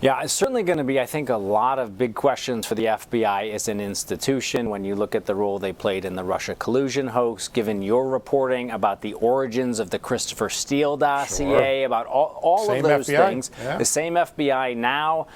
Yeah, it's certainly going to be, I think, a lot of big questions for the FBI as an institution when you look at the role they played in the Russia collusion hoax, given your reporting about the origins of the Christopher Steele dossier, about all of those things. Yeah. The same FBI now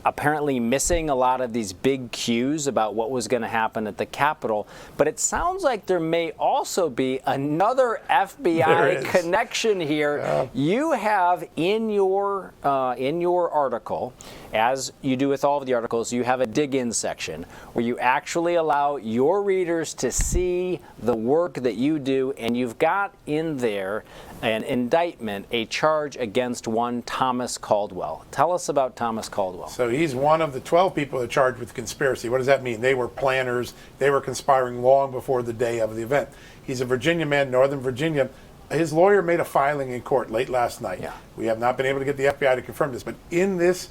apparently missing a lot of these big cues about what was going to happen at the Capitol. But it sounds like there may also be another FBI connection here. Yeah. You have in your article, as you do with all of the articles, you have a dig-in section where you actually allow your readers to see the work that you do, and you've got in there an indictment, a charge against one Thomas Caldwell. Tell us about Thomas Caldwell. So he's one of the 12 people that are charged with conspiracy. What does that mean? They were planners. They were conspiring long before the day of the event. He's a Virginia man, Northern Virginia. His lawyer made a filing in court late last night. Yeah. We have not been able to get the FBI to confirm this, but in this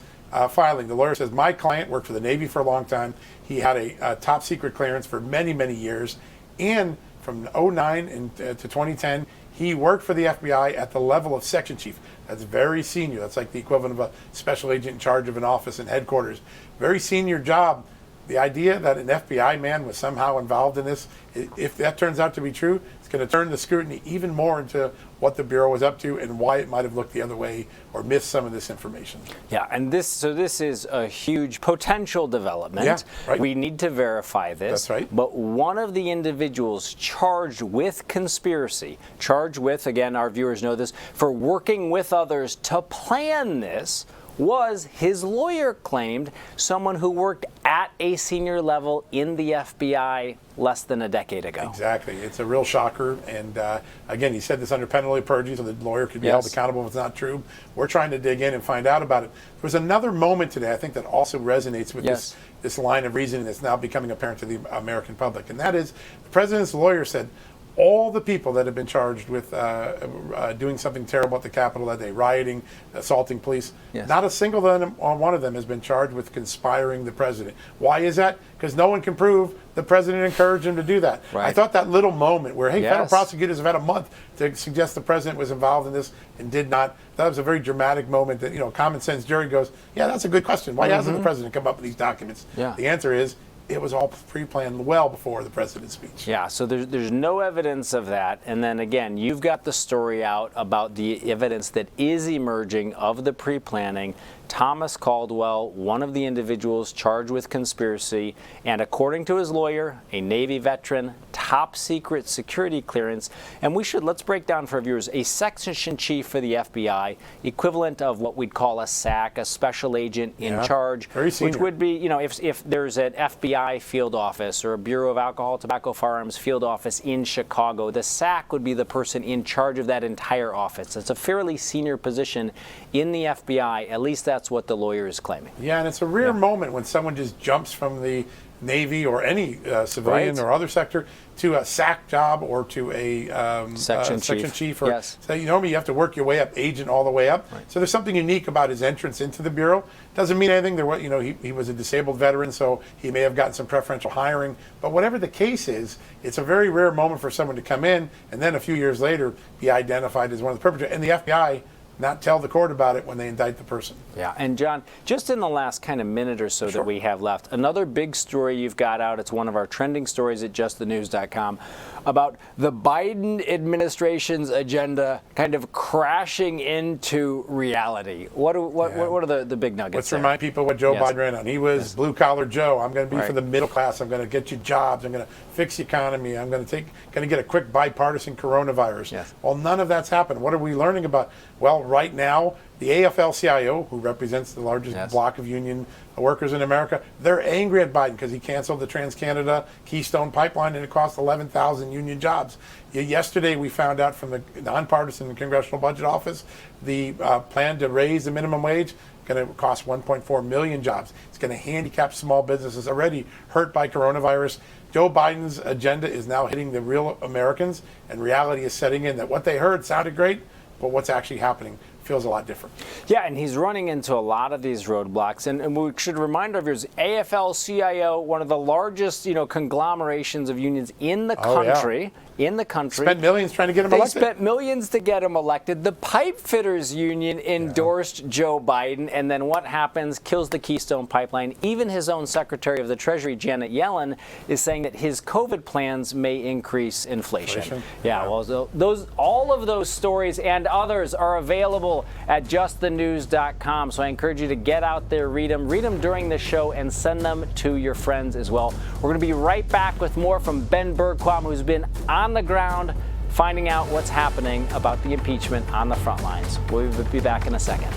filing, the lawyer says, my client worked for the Navy for a long time. He had a top secret clearance for many, many years. And from 2009 to 2010, he worked for the FBI at the level of section chief. That's very senior. That's like the equivalent of a special agent in charge of an office and headquarters. Very senior job. The idea that an FBI man was somehow involved in this, if that turns out to be true, it's going to turn the scrutiny even more into what the Bureau was up to and why it might have looked the other way or missed some of this information. Yeah, and this is a huge potential development. Yeah, right. We need to verify this. That's right. But one of the individuals charged with conspiracy, charged with, again, our viewers know this, for working with others to plan this, was, his lawyer claimed, someone who worked at a senior level in the FBI less than a decade ago. Exactly. It's a real shocker. And again, he said this under penalty of perjury, so the lawyer could be held accountable if it's not true. We're trying to dig in and find out about it. There was another moment today, I think, that also resonates with this line of reasoning that's now becoming apparent to the American public. And that is, the president's lawyer said, all the people that have been charged with doing something terrible at the Capitol that day, rioting, assaulting police, not a single one of them has been charged with conspiring the president. Why is that? Because no one can prove the president encouraged him to do that. Right. I thought that little moment where, hey, federal prosecutors have had a month to suggest the president was involved in this and did not, that was a very dramatic moment that, common sense jury goes, yeah, that's a good question. Why hasn't the president come up with these documents? Yeah. The answer is, it was all pre-planned well before the president's speech. Yeah, so there's no evidence of that. And then again, you've got the story out about the evidence that is emerging of the pre-planning. Thomas Caldwell, one of the individuals charged with conspiracy, and according to his lawyer, a Navy veteran, top secret security clearance. And let's break down for our viewers, a section chief for the FBI, equivalent of what we'd call a SAC, a special agent in charge, which would be, if there's an FBI field office or a Bureau of Alcohol, Tobacco, Firearms field office in Chicago, the SAC would be the person in charge of that entire office. It's a fairly senior position in the FBI, at least that's what the lawyer is claiming. Yeah, and it's a rare moment when someone just jumps from the Navy or any civilian or other sector to a SAC job or to a section chief. Or, so normally you have to work your way up, agent all the way up. Right. So there's something unique about his entrance into the Bureau. Doesn't mean anything. He was a disabled veteran, so he may have gotten some preferential hiring. But whatever the case is, it's a very rare moment for someone to come in and then a few years later be identified as one of the perpetrators. And the FBI not tell the court about it when they indict the person. Yeah, and John, just in the last kind of minute or so that we have left, another big story you've got out, it's one of our trending stories at justthenews.com, about the Biden administration's agenda kind of crashing into reality. What are the big nuggets Let's remind people what Joe Biden ran on. He was blue-collar Joe. I'm going to be for the middle class. I'm going to get you jobs. I'm going to fix the economy. I'm going to get a quick bipartisan coronavirus. Yes. Well, none of that's happened. What are we learning about? Well, right now, the AFL-CIO, who represents the largest block of union workers in America, they're angry at Biden because he canceled the Trans-Canada Keystone Pipeline and it cost 11,000 union jobs. Yesterday, we found out from the nonpartisan Congressional Budget Office the plan to raise the minimum wage going to cost 1.4 million jobs. It's going to handicap small businesses already hurt by coronavirus. Joe Biden's agenda is now hitting the real Americans, and reality is setting in that what they heard sounded great, but what's actually happening feels a lot different. Yeah, and he's running into a lot of these roadblocks. And we should remind our viewers, AFL-CIO, one of the largest, conglomerations of unions in the country. in the country. Spent millions trying to get him elected. They spent millions to get him elected. The pipe fitters union endorsed Joe Biden, and then what happens? Kills the Keystone Pipeline. Even his own Secretary of the Treasury, Janet Yellen, is saying that his COVID plans may increase inflation. Yeah, well, all of those stories and others are available at justthenews.com. So I encourage you to get out there, read them during the show, and send them to your friends as well. We're going to be right back with more from Ben Bergquam, who's been on the ground finding out what's happening about the impeachment on the front lines. We'll be back in a second.